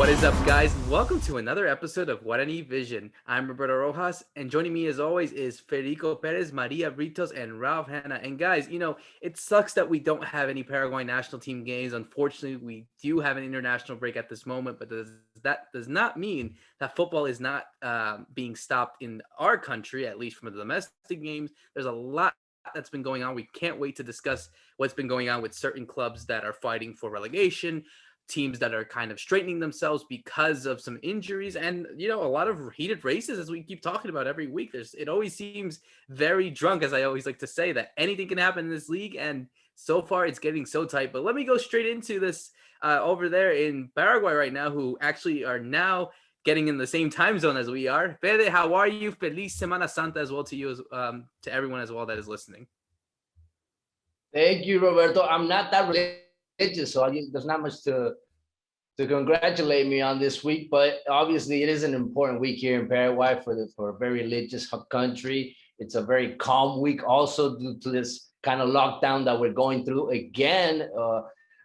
What is up, guys? Welcome to another episode of Guarani Vision. I'm Roberto Rojas, and joining me as always is Federico Perez, Maria Britos, and Ralph Hanna. And guys, it sucks that we don't have any Paraguay national team games. Unfortunately, we do have an international break at this moment, but that does not mean that football is not being stopped in our country, at least from the domestic games. There's a lot that's been going on. We can't wait to discuss what's been going on with certain clubs that are fighting for relegation, teams that are kind of straightening themselves because of some injuries, and a lot of heated races, as we keep talking about every week. It always seems very drunk, as I always like to say, that anything can happen in this league, and so far it's getting so tight. But let me go straight into this over there in Paraguay right now, who actually are now getting in the same time zone as we are. Fede, how are you? Feliz Semana Santa as well to you, to everyone as well that is listening. Thank you, Roberto. I'm not that religious, so there's not much to congratulate me on this week, but obviously it is an important week here in Paraguay for a very religious country. It's a very calm week also due to this kind of lockdown that we're going through again.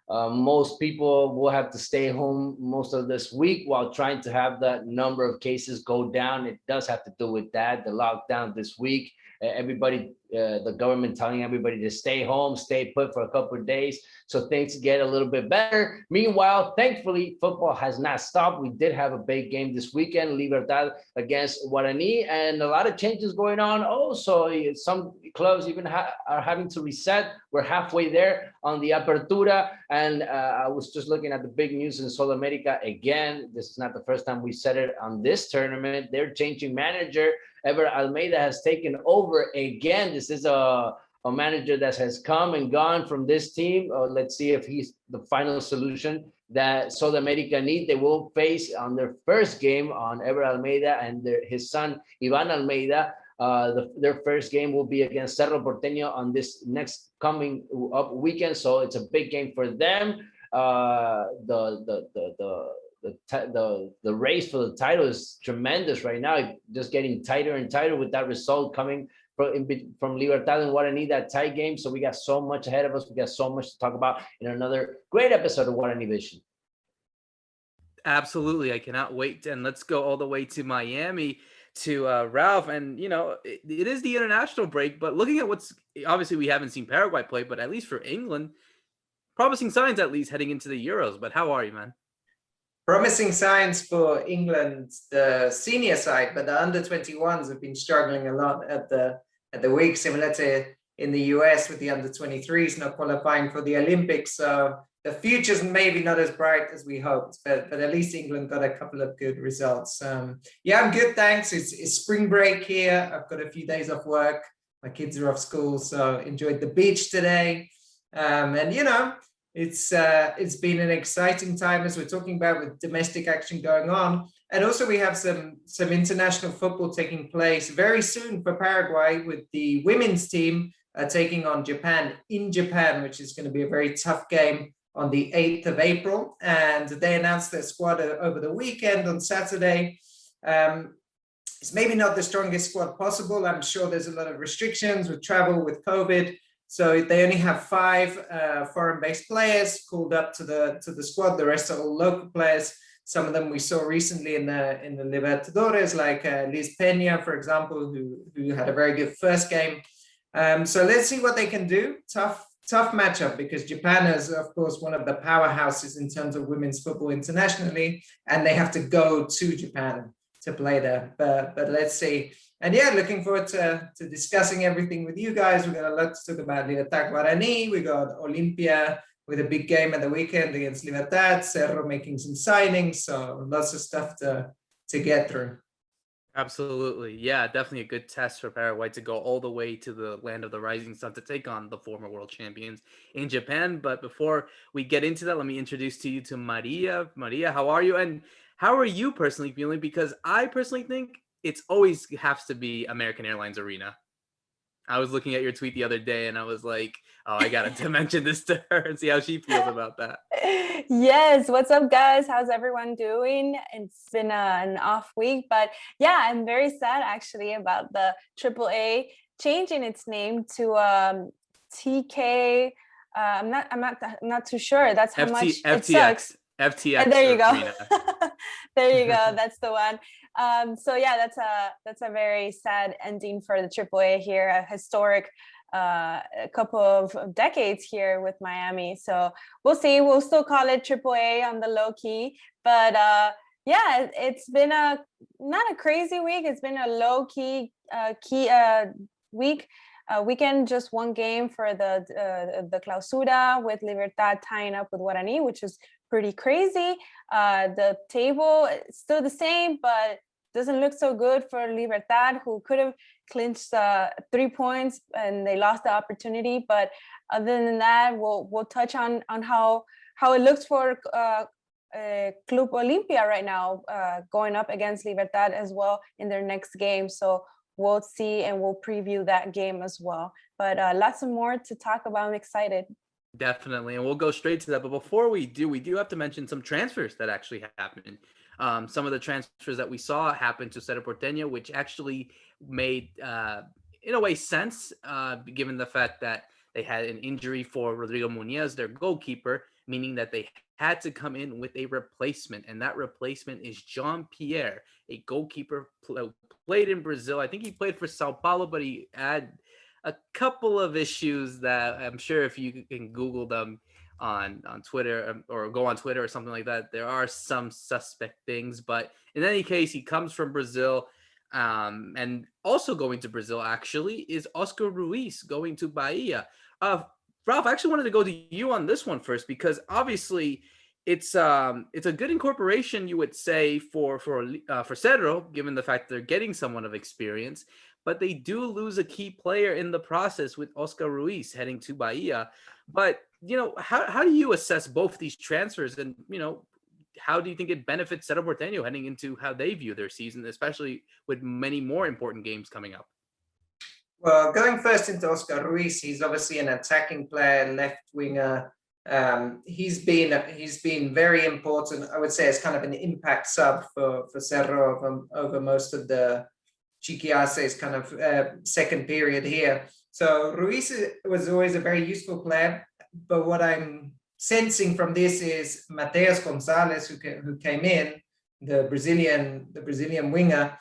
Most people will have to stay home most of this week while trying to have that number of cases go down. It does have to do with that, the lockdown this week. Everybody, the government telling everybody to stay home, stay put for a couple of days so things get a little bit better. Meanwhile, thankfully, football has not stopped. We did have a big game this weekend, Libertad against Guarani, and a lot of changes going on. Also, some clubs even are having to reset. We're halfway there on the Apertura, and I was just looking at the big news in South America again. This is not the first time we said it on this tournament. They're changing manager. Ever Almeida has taken over again. This is a manager that has come and gone from this team. Let's see if he's the final solution that South America need. They will face on their first game on Ever Almeida and his son, Ivan Almeida. Their first game will be against Cerro Porteño on this next coming up weekend. So it's a big game for them. The race for the title is tremendous right now, just getting tighter and tighter with that result coming from Libertad and Guarani, that tie game. So we got so much ahead of us. We got so much to talk about in another great episode of Guarani Vision. Absolutely. I cannot wait. And let's go all the way to Miami to Ralph. And, it is the international break, but looking at obviously we haven't seen Paraguay play, but at least for England, promising signs at least heading into the Euros. But how are you, man? Promising signs for England, the senior side, but the under-21s have been struggling a lot at the week, similar to in the US with the under-23s not qualifying for the Olympics. So the future's maybe not as bright as we hoped, but at least England got a couple of good results. I'm good, thanks. It's spring break here. I've got a few days off work. My kids are off school, so enjoyed the beach today. It's been an exciting time, as we're talking about, with domestic action going on. And also we have some international football taking place very soon for Paraguay, with the women's team taking on Japan in Japan, which is going to be a very tough game on the 8th of April. And they announced their squad over the weekend on Saturday. It's maybe not the strongest squad possible. I'm sure there's a lot of restrictions with travel, with COVID. So they only have 5 foreign-based players called up to the squad. The rest are all local players. Some of them we saw recently in the Libertadores, like Liz Peña, for example, who had a very good first game. So let's see what they can do. Tough matchup, because Japan is, of course, one of the powerhouses in terms of women's football internationally, and they have to go to Japan to play there. But let's see. And looking forward to discussing everything with you guys. We've got a lot to talk about Libertad Guarani. We got Olimpia with a big game at the weekend against Libertad, Cerro making some signings. So lots of stuff to get through. Absolutely. Yeah, definitely a good test for Paraguay to go all the way to the land of the rising sun to take on the former world champions in Japan. But before we get into that, let me introduce to you to Maria. Maria, how are you? And how are you personally feeling? Because I personally think it's always has to be American Airlines Arena. I was looking at your tweet the other day and I was like, oh, I got to mention this to her and see how she feels about that. Yes. What's up, guys? How's everyone doing? It's been an off week, but I'm very sad actually about the AAA changing its name to TK. I'm not too sure. That's how much FTX. it sucks. FTX. And there you go. Arena. There you go. That's the one. So yeah, that's a very sad ending for the AAA here. A historic a couple of decades here with Miami. So we'll see. We'll still call it AAA on the low key, but yeah, it's been not a crazy week. It's been a low key week. Weekend, just one game for the Clausura with Libertad tying up with Guarani, which is pretty crazy. The table is still the same, but doesn't look so good for Libertad, who could have clinched 3 points and they lost the opportunity. But other than that, we'll touch on how it looks for Club Olimpia right now, going up against Libertad as well in their next game. So we'll see and we'll preview that game as well. But lots of more to talk about. I'm excited. Definitely, and we'll go straight to that. But before we do have to mention some transfers that actually happened. Some of the transfers that we saw happen to Cerro Porteño, which actually made, in a way, sense, given the fact that they had an injury for Rodrigo Muñoz, their goalkeeper, meaning that they had to come in with a replacement, and that replacement is Jean-Pierre, a goalkeeper played in Brazil. I think he played for Sao Paulo, but he had a couple of issues that I'm sure if you can Google them on Twitter or go on Twitter or something like that, there are some suspect things. But in any case, he comes from Brazil. And also going to Brazil actually is Oscar Ruiz going to Bahia. Ralph, I actually wanted to go to you on this one first, because obviously it's a good incorporation, you would say, for Cerro, given the fact they're getting someone of experience, but they do lose a key player in the process with Oscar Ruiz heading to Bahia. But how do you assess both these transfers, and how do you think it benefits Cerro Porteño heading into how they view their season, especially with many more important games coming up? Well, going first into Oscar Ruiz, he's obviously an attacking player, left winger. He's been very important, I would say, as kind of an impact sub for Cerro over most of the Chiquiace's kind of second period here. So Ruiz was always a very useful player, but what I'm sensing from this is Mateus Gonzalez, who came in, the Brazilian winger.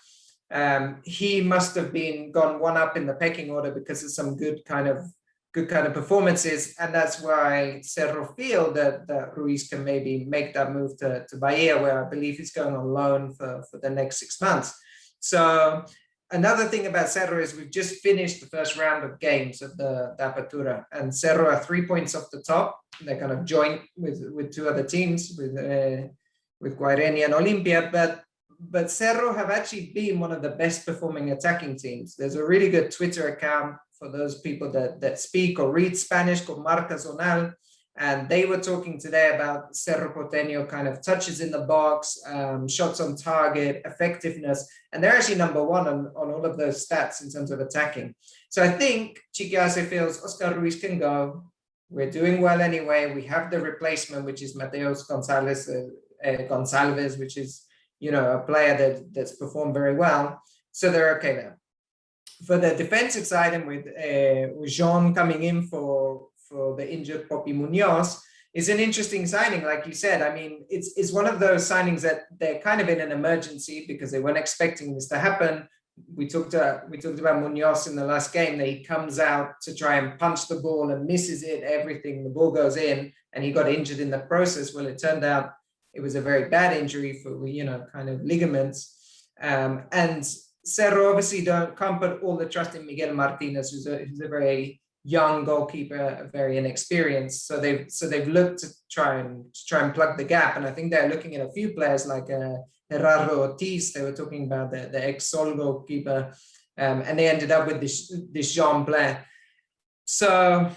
He must have gone one up in the pecking order because of some good kind of performances, and that's why Cerro feel that Ruiz can maybe make that move to Bahia, where I believe he's going on loan for the next 6 months. So another thing about Cerro is we've just finished the first round of games of the Apertura, and Cerro are 3 points off the top. They're kind of joint with two other teams, with Guarani and Olimpia, but Cerro have actually been one of the best performing attacking teams. There's a really good Twitter account for those people that speak or read Spanish called Marca Zonal, and they were talking today about Cerro Porteño kind of touches in the box, shots on target, effectiveness, and they're actually number one on all of those stats in terms of attacking. So I think Chiquiace feels Oscar Ruiz can go. We're doing well anyway. We have the replacement, which is Mateus Gonçalves, which is a player that's performed very well. So they're okay there. For the defensive side, and with Jean coming in for the injured Poppy Muñoz, is an interesting signing. Like you said, I mean, it's one of those signings that they're kind of in an emergency because they weren't expecting this to happen. We talked about Muñoz in the last game, that he comes out to try and punch the ball and misses it, everything, the ball goes in, and he got injured in the process. Well, it turned out it was a very bad injury for, kind of ligaments. And Cerro obviously can't put all the trust in Miguel Martinez, who's a very young goalkeeper, very inexperienced. So they've looked to try and plug the gap. And I think they're looking at a few players like Gerardo Ortiz. They were talking about the ex-Sol goalkeeper, and they ended up with this Jean player. So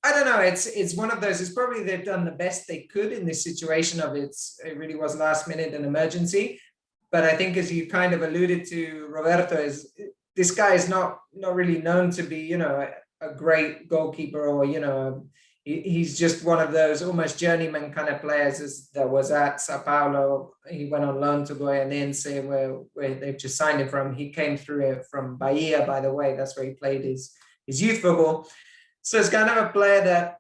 I don't know. It's one of those. It's probably they've done the best they could in this situation of it really was last minute an emergency. But I think, as you kind of alluded to, Roberto, this guy is not really known to be a great goalkeeper, or he's just one of those almost journeyman kind of players that was at Sao Paulo. He went on loan to Goianense, where they've just signed him from. He came through from Bahia, by the way. That's where he played his youth football. So it's kind of a player that,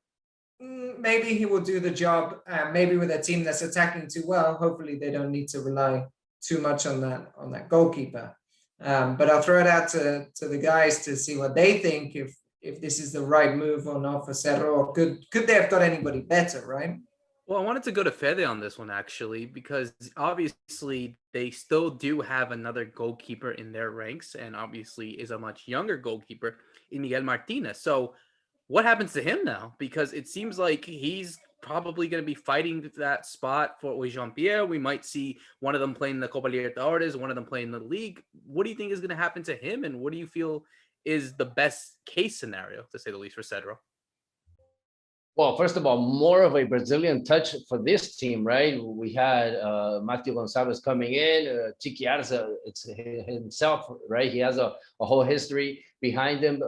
maybe he will do the job. Maybe with a team that's attacking too well, hopefully they don't need to rely too much on that goalkeeper. But I'll throw it out to the guys to see what they think, if this is the right move or not for Cerro, or could they have got anybody better, right? Well, I wanted to go to Fede on this one actually, because obviously they still do have another goalkeeper in their ranks, and obviously is a much younger goalkeeper in Miguel Martinez. So what happens to him now? Because it seems like he's probably going to be fighting that spot for Jean-Pierre. We might see one of them playing the Copa Libertadores, one of them playing the league. What do you think is going to happen to him, and what do you feel is the best case scenario, to say the least, for Cedro? Well, first of all, more of a Brazilian touch for this team, right? We had Matthew Gonçalves coming in, Chiqui Arza, it's himself, right? He has a whole history behind him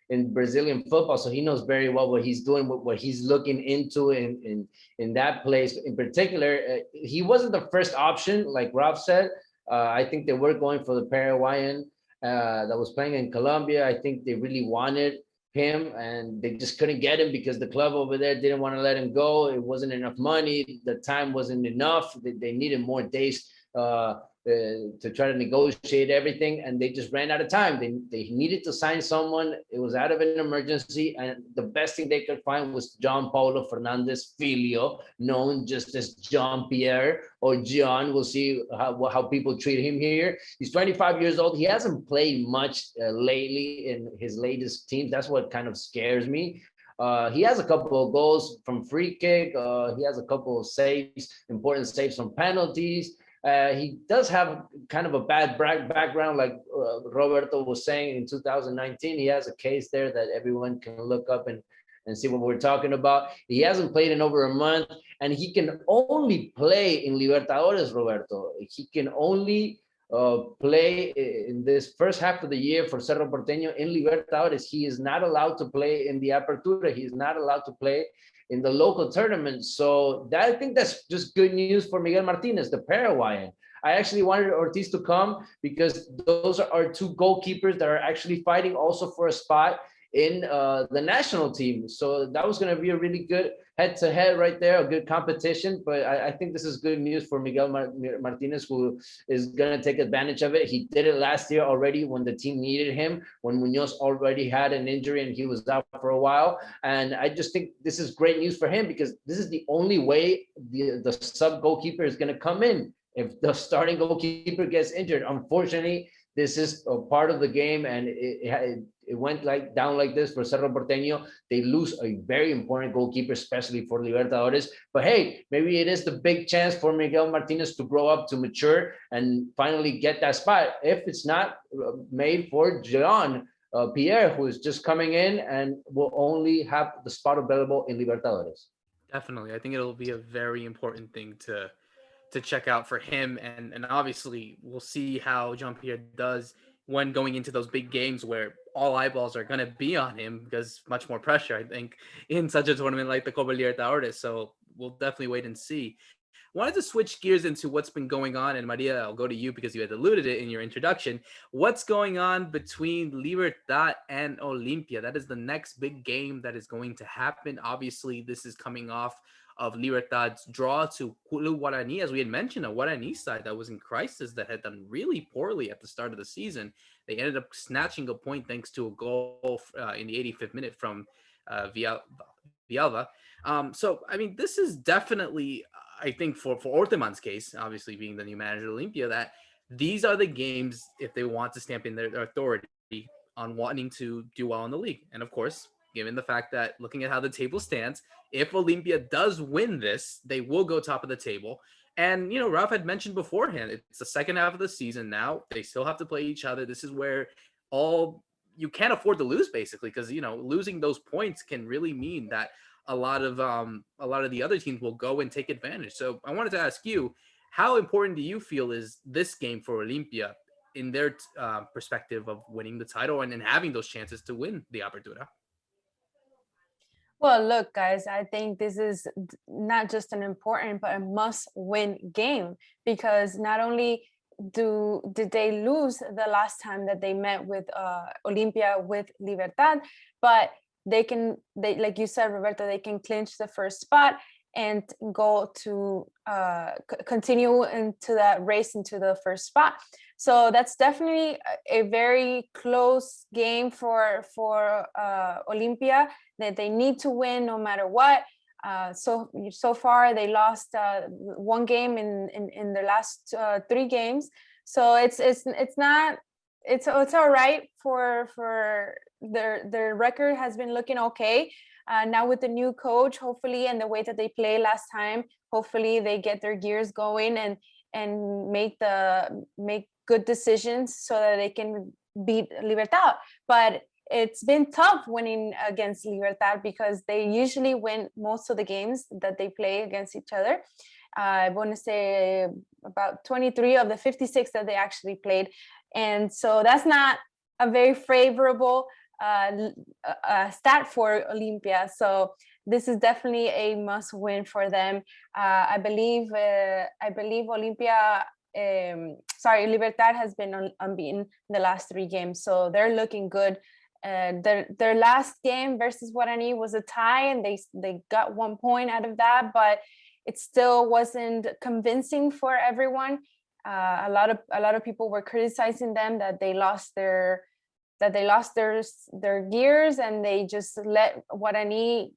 in Brazilian football, so he knows very well what he's doing, what he's looking into in that place. In particular, he wasn't the first option, like Rob said. I think they were going for the Paraguayan that was playing in Colombia. I think they really wanted him, and they just couldn't get him because the club over there didn't want to let him go. It wasn't enough money. The time wasn't enough. They needed more days to try to negotiate everything, and they just ran out of time. They needed to sign someone. It was out of an emergency, and the best thing they could find was John Paulo Fernandez Filho, known just as John Pierre or John. We'll see how people treat him here. He's 25 years old. He hasn't played much lately in his latest teams. That's what kind of scares me. He has a couple of goals from free kick. He has a couple of saves, important saves from penalties. He does have kind of a bad background, like Roberto was saying in 2019. He has a case there that everyone can look up and see what we're talking about. He hasn't played in over a month, and he can only play in Libertadores, Roberto. He can only play in this first half of the year for Cerro Porteño in Libertadores. He is not allowed to play in the Apertura. He is not allowed to play in the local tournaments. So I think that's just good news for Miguel Martinez, the Paraguayan. I actually wanted Ortiz to come because those are two goalkeepers that are actually fighting also for a spot in the national team. So that was going to be a really good head-to-head right there, a good competition. But I think this is good news for Miguel Martinez, who is going to take advantage of it. He did it last year already when the team needed him, when Munoz already had an injury and he was out for a while. And I just think this is great news for him, because this is the only way the sub goalkeeper is going to come in if the starting goalkeeper gets injured. Unfortunately, this is a part of the game, and it went down like this for Cerro Porteño. They lose a very important goalkeeper, especially for Libertadores. But hey, maybe it is the big chance for Miguel Martinez to grow up, to mature, and finally get that spot. If it's not made for Jean Pierre, who is just coming in and will only have the spot available in Libertadores. Definitely. I think it'll be a very important thing to check out for him. And obviously we'll see how Jean-Pierre does when going into those big games where all eyeballs are going to be on him, because much more pressure, I think, in such a tournament like the Copa Libertadores. So we'll definitely wait and see. Wanted to switch gears into what's been going on, and Maria, I'll go to you because you had alluded it in your introduction. What's going on between Libertad and Olimpia? That is the next big game that is going to happen. Obviously, this is coming off of Libertad's draw to Guarani, as we had mentioned, a Guarani side that was in crisis, that had done really poorly at the start of the season. They ended up snatching a point thanks to a goal in the 85th minute from Villalba. So, I mean, this is definitely, I think, for Orteman's case, obviously being the new manager of Olimpia, that these are the games if they want to stamp in their authority on wanting to do well in the league. And of course, given the fact that looking at how the table stands, if Olimpia does win this, they will go top of the table. And, you know, Ralph had mentioned beforehand, it's the second half of the season now. They still have to play each other. This is where you can't afford to lose, basically, because, you know, losing those points can really mean that a lot of the other teams will go and take advantage. So I wanted to ask you, how important do you feel is this game for Olimpia in their perspective of winning the title and having those chances to win the Apertura? Well, look, guys, I think this is not just an important, but a must-win game, because not only did they lose the last time that they met with Olimpia with Libertad, but they like you said, Roberto, they can clinch the first spot and go to continue into that race into the first spot. So that's definitely a very close game for Olimpia, that they need to win no matter what. So far they lost one game in their last 3 games. So it's all right for their record has been looking okay. Now with the new coach, hopefully, and the way that they played last time, hopefully they get their gears going and make good decisions so that they can beat Libertad. But it's been tough winning against Libertad because they usually win most of the games that they play against each other. I want to say about 23 of the 56 that they actually played. And so that's not a very favorable stat for Olimpia. So this is definitely a must win for them. I believe Olimpia, Libertad has been unbeaten the last 3 games. So they're looking good. Their last game versus Guarani was a tie, and they got 1 point out of that, but it still wasn't convincing for everyone. A lot of people were criticizing them that they lost their gears, and they just let Guarani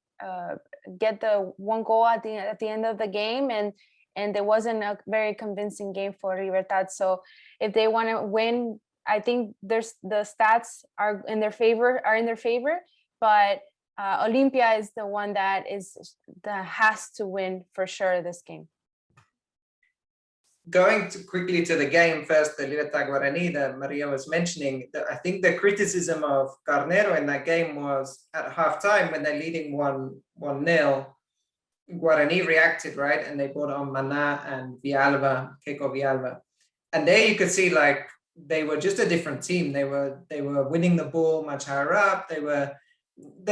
get the 1 goal at the end of the game, and there wasn't a very convincing game for Libertad. So if they want to win, I think the stats are in their favor, but Olimpia is the one that has to win for sure this game. Going quickly to the game first, the Libertad Guarani that Maria was mentioning, I think the criticism of Carnero in that game was at halftime when they're leading 1-0, Guarani reacted, right? And they brought on Mana and Keiko Villalba. And there you could see like they were just a different team. They were winning the ball much higher up. They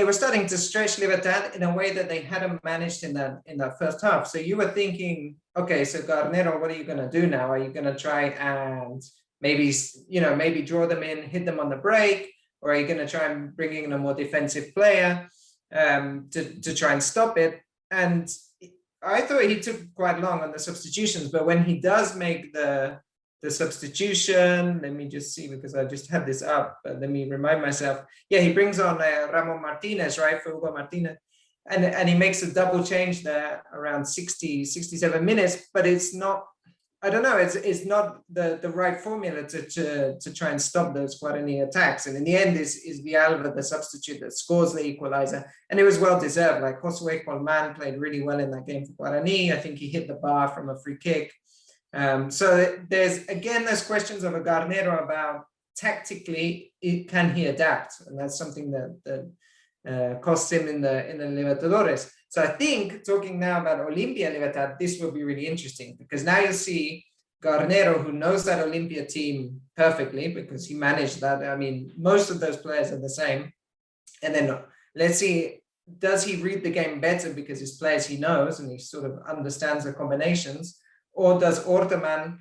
were starting to stretch Libertad in a way that they hadn't managed in that first half. So you were thinking, okay, so Carnero, what are you going to do now? Are you going to try and maybe draw them in, hit them on the break, or are you going to try and bring in a more defensive player to try and stop it? And I thought he took quite long on the substitutions, but when he does make the substitution, let me just see, because I just had this up, but let me remind myself. Yeah, he brings on Ramon Martinez, right, for Hugo Martinez, and he makes a double change there around 67 minutes, but it's not, I don't know, it's not the right formula to try and stop those Guarani attacks. And in the end is Villalba, the substitute, that scores the equalizer, and it was well deserved. Like Josué Colman played really well in that game for Guarani. I think he hit the bar from a free kick. So there's those questions of a Carnero about tactically, can he adapt? And that's something that costs him in the Libertadores. So I think, talking now about Olimpia Libertad, this will be really interesting, because now you see Carnero, who knows that Olimpia team perfectly because he managed that. I mean, most of those players are the same. And then let's see, does he read the game better because his players he knows and he sort of understands the combinations? Or does Orteman,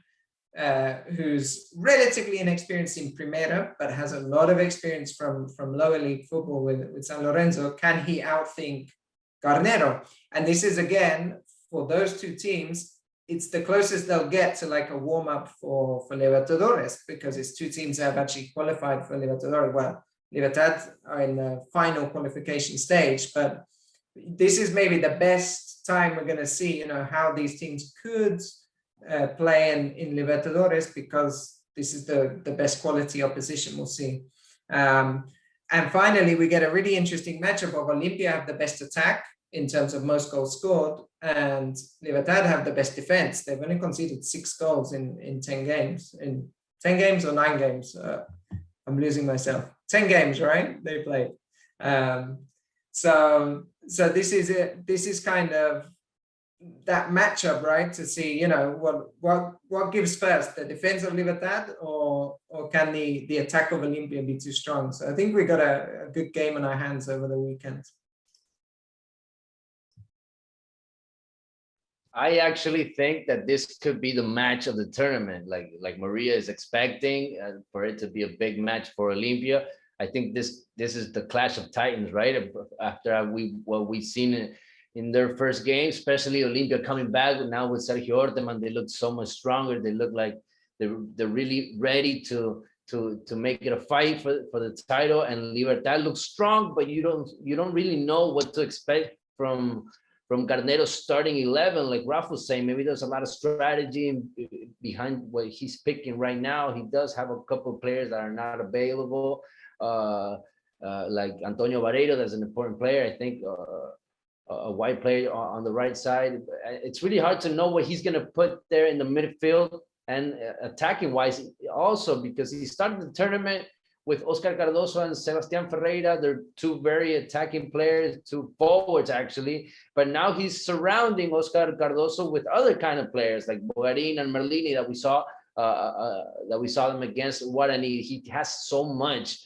who's relatively inexperienced in Primera, but has a lot of experience from lower league football with San Lorenzo, can he outthink Carnero? And this is, again, for those two teams, it's the closest they'll get to like a warm-up for Libertadores, because it's two teams that have actually qualified for Libertadores. Well, Libertad are in the final qualification stage, but this is maybe the best time we're going to see, how these teams could play in Libertadores, because this is the best quality opposition we'll see. And finally, we get a really interesting matchup of Olimpia have the best attack in terms of most goals scored, and Libertad have the best defense. They've only conceded 6 goals in 10 games. In 10 games or 9 games? I'm losing myself. 10 games, right? They played. So this is it. This is kind of that matchup, right? To see, what gives first, the defense of Libertad, or can the attack of Olimpia be too strong? So I think we got a good game on our hands over the weekend. I actually think that this could be the match of the tournament, like Maria is expecting, for it to be a big match for Olimpia. I think this is the clash of titans, right? After what we've seen in their first game, especially Olimpia coming back now with Sergio Orteman, they look so much stronger. They look like they're really ready to make it a fight for the title. And Libertad looks strong, but you don't really know what to expect from Garnero's starting 11. Like Ralph was saying, maybe there's a lot of strategy behind what he's picking right now. He does have a couple of players that are not available, like Antonio Barreiro, that's an important player, I think. A white player on the right side. It's really hard to know what he's going to put there in the midfield and attacking wise also, because he started the tournament with Oscar Cardoso and Sebastián Ferreira. They're two very attacking players, two forwards actually, but now he's surrounding Oscar Cardoso with other kind of players like Bogarín and Merlini that we saw them against Guarani. He has so much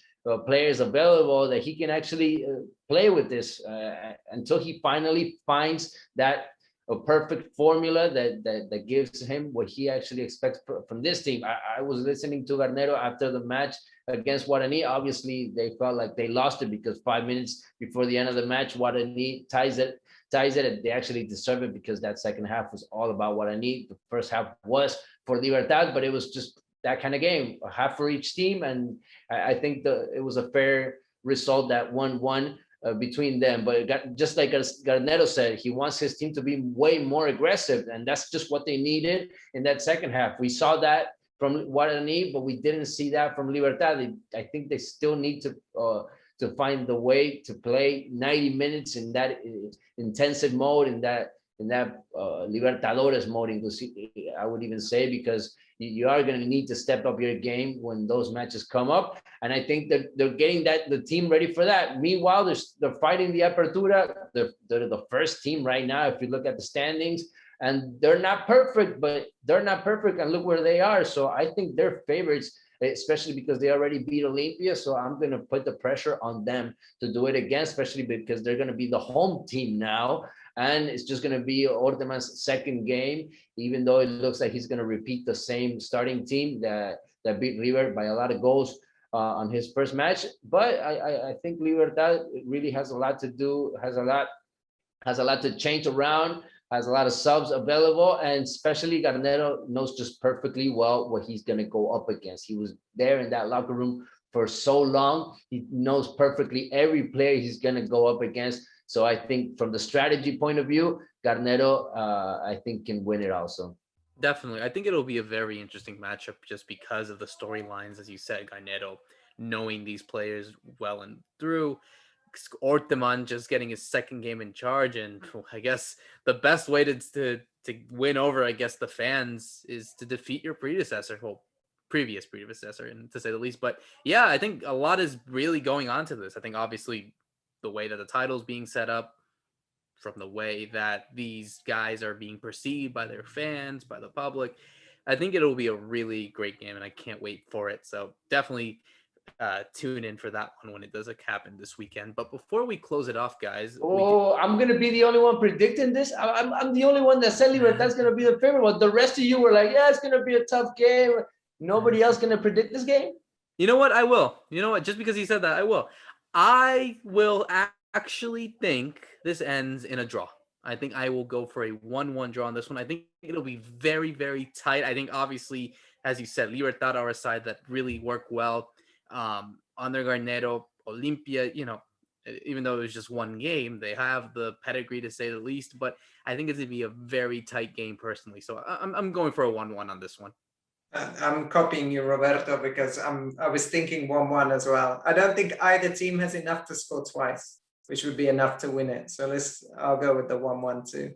players available that he can actually play with this until he finally finds that a perfect formula that gives him what he actually expects from this team. I was listening to Garnero after the match against Guarani. Obviously, they felt like they lost it because 5 minutes before the end of the match, Guarani ties it. And they actually deserve it because that second half was all about Guarani. The first half was for Libertad, but it was just that kind of game, a half for each team. And I think it was a fair result, that 1-1 between them. But just like Garnero said, he wants his team to be way more aggressive. And that's just what they needed in that second half. We saw that from Guarani, but we didn't see that from Libertad. I think they still need to find the way to play 90 minutes in that intensive mode, in that Libertadores mode, I would even say, because you are going to need to step up your game when those matches come up. And I think that they're getting the team ready for that. Meanwhile, they're fighting the Apertura. They're the first team right now, if you look at the standings, and they're not perfect, and look where they are. So I think they're favorites, especially because they already beat Olimpia. So I'm going to put the pressure on them to do it again, especially because they're going to be the home team now. And it's just going to be Orteman's second game, even though it looks like he's going to repeat the same starting team that beat River by a lot of goals on his first match. But I think Libertad really has a lot to do, has a lot to change around, has a lot of subs available, and especially Garnero knows just perfectly well what he's going to go up against. He was there in that locker room for so long. He knows perfectly every player he's going to go up against. So I think from the strategy point of view, Garnero, I think, can win it also. Definitely. I think it'll be a very interesting matchup just because of the storylines, as you said, Garnero knowing these players well and through. Orteman just getting his second game in charge, and I guess the best way to win over, I guess, the fans is to defeat your predecessor, previous predecessor, and to say the least. But yeah, I think a lot is really going on to this. I think obviously the way that the title's being set up, from the way that these guys are being perceived by their fans, by the public, I think it'll be a really great game, and I can't wait for it. So definitely tune in for that one when it does happen this weekend. But before we close it off, guys, I'm gonna be the only one predicting this. I'm the only one that said Libertad's gonna be the favorite one. The rest of you were like, yeah, it's gonna be a tough game. Nobody else gonna predict this game? You know what? I will. You know what? Just because he said that, I will. I will actually think this ends in a draw. I think I will go for a 1-1 draw on this one. I think it'll be very, very tight. I think obviously, as you said, Libertad are a side that really work well under Garnero. Olimpia, even though it was just one game, they have the pedigree to say the least. But I think it's going to be a very tight game personally. So I'm going for a 1-1 on this one. I'm copying you, Roberto, because I was thinking 1-1 as well. I don't think either team has enough to score twice, which would be enough to win it. So I'll go with the 1-1 too.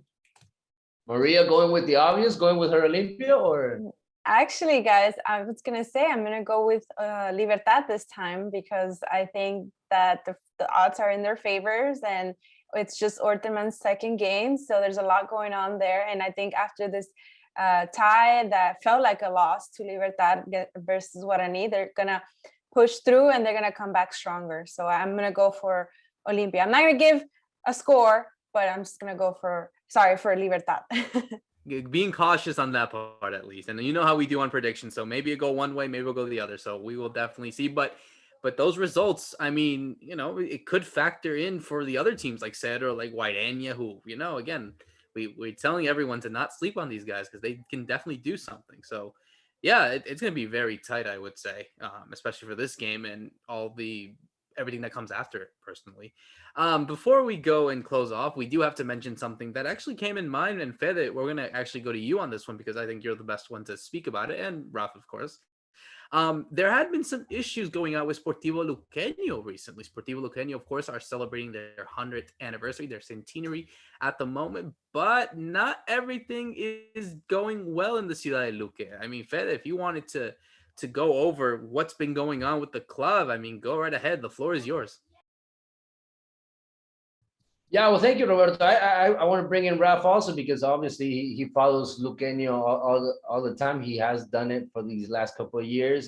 Maria going with the obvious, going with her Olimpia, or? Actually, guys, I was going to say I'm going to go with Libertad this time, because I think that the odds are in their favors, and it's just Orteman's second game. So there's a lot going on there. And I think after this tie that felt like a loss to Libertad versus Guarani, they're going to push through and they're going to come back stronger. So I'm going to go for Olimpia. I'm not going to give a score, but I'm just going to go for Libertad. Being cautious on that part, at least. And you know how we do on predictions. So maybe it go one way, maybe it'll go the other. So we will definitely see. But But those results, I mean, it could factor in for the other teams like Cerro, like Guarani, who, again, we're telling everyone to not sleep on these guys because they can definitely do something. So, yeah, it's going to be very tight, I would say, especially for this game and everything that comes after it, personally. Before we go and close off, we do have to mention something that actually came in mind. And Fede, we're going to actually go to you on this one because I think you're the best one to speak about it. And Ralph, of course. There had been some issues going on with Sportivo Luqueño recently. Sportivo Luqueño, of course, are celebrating their 100th anniversary, their centenary at the moment, but not everything is going well in the Ciudad de Luque. I mean, Fede, if you wanted to go over what's been going on with the club, I mean, go right ahead. The floor is yours. Yeah, well, thank you, Roberto. I want to bring in Ralph also because obviously he follows Luqueño all the time. He has done it for these last couple of years.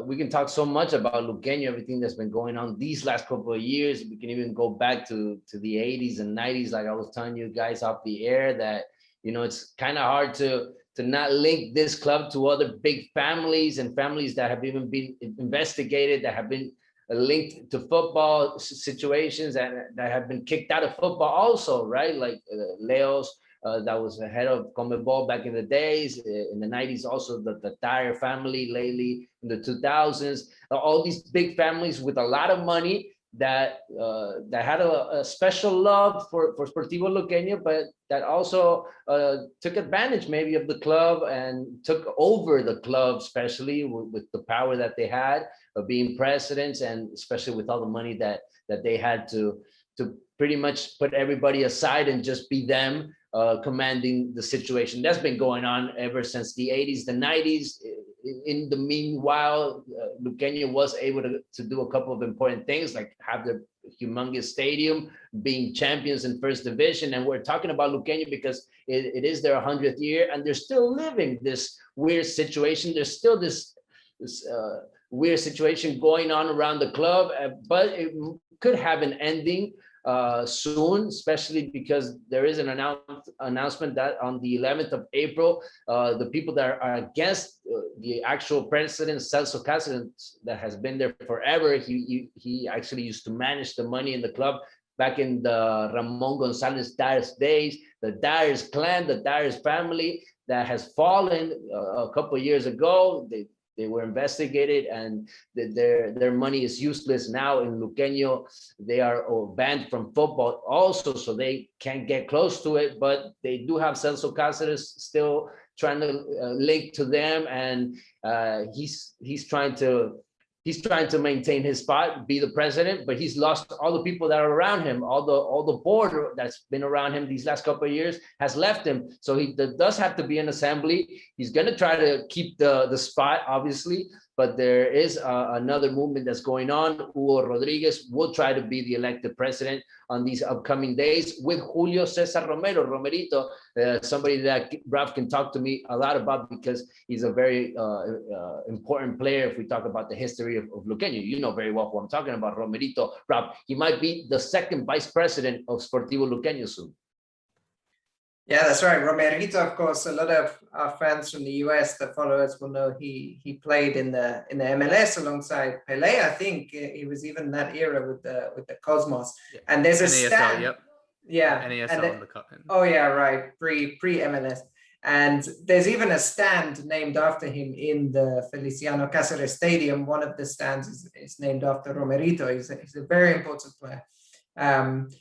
We can talk so much about Luqueño, everything that's been going on these last couple of years. We can even go back to the 80s and 90s, like I was telling you guys off the air, that it's kind of hard to not link this club to other big families and families that have even been investigated, that have been linked to football situations that have been kicked out of football also, right? Like Leos, that was the head of CONMEBOL back in the days, in the 90s, also the Dyer family lately in the 2000s, all these big families with a lot of money that had a special love for Sportivo Luqueño, but that also took advantage maybe of the club and took over the club, especially with the power that they had of being presidents, and especially with all the money that they had to pretty much put everybody aside and just be them commanding the situation. That's been going on ever since the 80s, the 90s. In the meanwhile, Luqueño was able to do a couple of important things, like have the humongous stadium, being champions in first division. And we're talking about Luqueño because it is their 100th year, and they're still living this weird situation. There's still this weird situation going on around the club, but it could have an ending soon, especially because there is an announcement that on the 11th of April, the people that are against the actual president, Celso Cáceres, that has been there forever, he actually used to manage the money in the club back in the Ramon Gonzalez Dyers days, the Dyers clan, the Dyers family that has fallen a couple of years ago. They were investigated, and their money is useless now in Luqueño. They are banned from football also, so they can't get close to it. But they do have Celso Cáceres still trying to link to them, and he's trying to maintain his spot, be the president, but he's lost all the people that are around him. All the board that's been around him these last couple of years has left him. So he does have to be an assembly. He's going to try to keep the spot, obviously, but there is another movement that's going on. Hugo Rodriguez will try to be the elected president on these upcoming days with Julio Cesar Romerito, somebody that Ralph can talk to me a lot about because he's a very important player. If we talk about the history of Luqueño, you know very well who I'm talking about, Romerito. Ralph, he might be the second vice president of Sportivo Luqueño soon. Yeah, that's right. Romerito, of course, a lot of our fans from the US that follow us will know he played in the MLS alongside Pelé. I think he was even in that era with the Cosmos. Yeah. And there's a NASL, stand. Yep. Yeah. NASL in the cup. Oh yeah, right. Pre MLS. And there's even a stand named after him in the Feliciano Cáceres Stadium. One of the stands is named after Romerito. He's a very important player.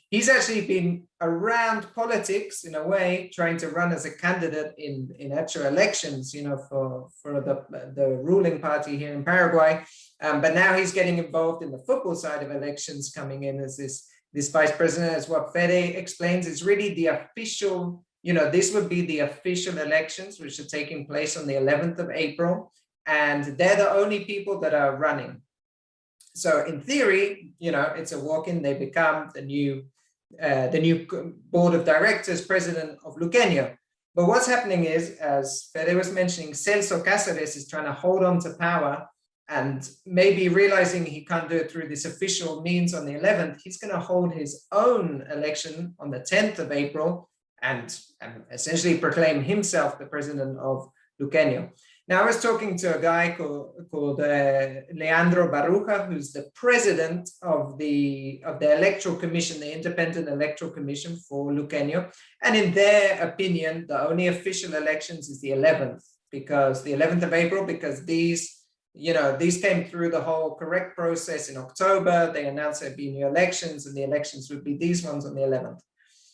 He's actually been around politics in a way, trying to run as a candidate in actual elections, for the ruling party here in Paraguay. But now he's getting involved in the football side of elections, coming in as this vice president. As what Fede explains, is really the official, this would be the official elections, which are taking place on the 11th of April. And they're the only people that are running. So in theory, it's a walk-in. They become the new board of directors, president of Luqueño. But what's happening is, as Fede was mentioning, Celso Cáceres is trying to hold on to power, and maybe realizing he can't do it through this official means on the 11th, he's going to hold his own election on the 10th of April and essentially proclaim himself the president of Luqueño. Now, I was talking to a guy called Leandro Baruja, who's the president of the Electoral Commission, the Independent Electoral Commission for Luqueño. And in their opinion, the only official elections is the 11th, because the 11th of April, because these came through the whole correct process in October. They announced there'd be new elections, and the elections would be these ones on the 11th.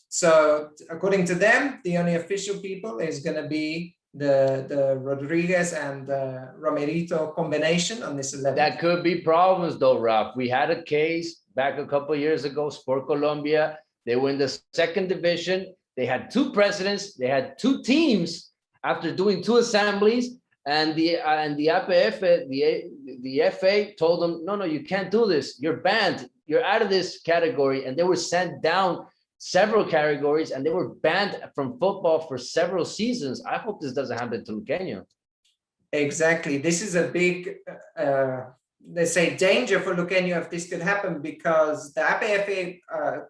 So according to them, the only official people is going to be the Rodriguez and Romerito combination on this 11th. That could be problems though, Ralph. We had a case back a couple of years ago, Sport Colombia. They were in the second division. They had two presidents. They had two teams after doing two assemblies. And the APF, the FA told them, no, you can't do this. You're banned. You're out of this category. And they were sent down several categories, and they were banned from football for several seasons. I hope this doesn't happen to Luqueño. Exactly. This is a big, they say, danger for Luqueño if this could happen, because the APFA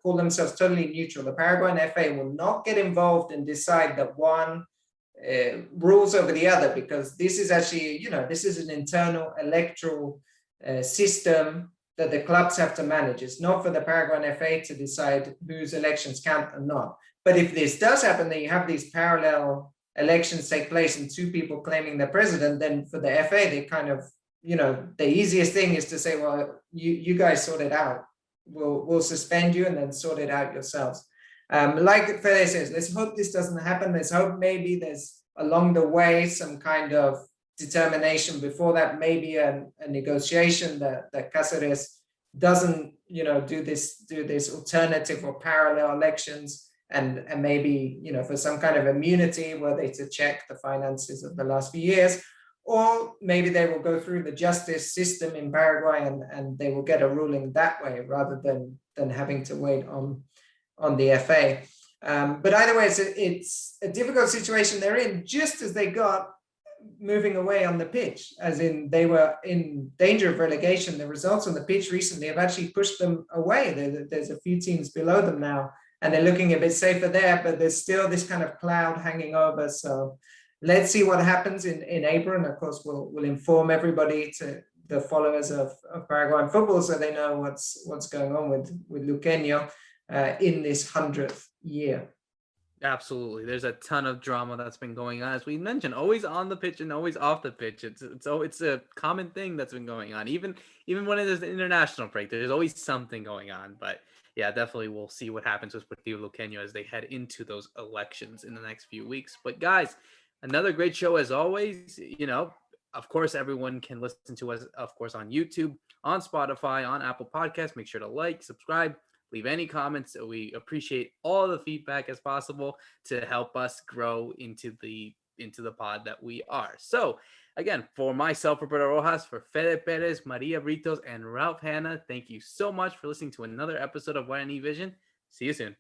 call themselves totally neutral. The Paraguayan FA will not get involved and decide that one rules over the other, because this is actually, this is an internal electoral system that the clubs have to manage. It's not for the Paraguayan FA to decide whose elections count or not. But if this does happen, then you have these parallel elections take place and two people claiming the president, then for the FA, they kind of, the easiest thing is to say, well, you guys sort it out. We'll suspend you and then sort it out yourselves. Like Fede says, let's hope this doesn't happen. Let's hope maybe there's along the way some kind of determination before that, maybe a negotiation that Cáceres doesn't, do this alternative or parallel elections, and maybe, for some kind of immunity where they to check the finances of the last few years, or maybe they will go through the justice system in Paraguay and they will get a ruling that way rather than having to wait on the FA. But either way, it's a difficult situation they're in, just as they got moving away on the pitch, as in they were in danger of relegation. The results on the pitch recently have actually pushed them away. There's a few teams below them now, and they're looking a bit safer there, but there's still this kind of cloud hanging over. So let's see what happens in April. And of course, we'll inform everybody, to the followers of Paraguayan football, so they know what's going on with Luqueño in this 100th year. Absolutely. There's a ton of drama that's been going on, as we mentioned, always on the pitch and always off the pitch. It's a common thing that's been going on. Even when there's an international break, there's always something going on. But yeah, definitely we'll see what happens with Sportivo Luqueño as they head into those elections in the next few weeks. But guys, another great show as always. Of course, everyone can listen to us, of course, on YouTube, on Spotify, on Apple Podcasts. Make sure to like, subscribe, leave any comments. We appreciate all the feedback as possible to help us grow into the pod that we are. So again, for myself, Roberto Rojas, for Fede Perez, Maria Britos, and Ralph Hanna, thank you so much for listening to another episode of Guarani Vision. See you soon.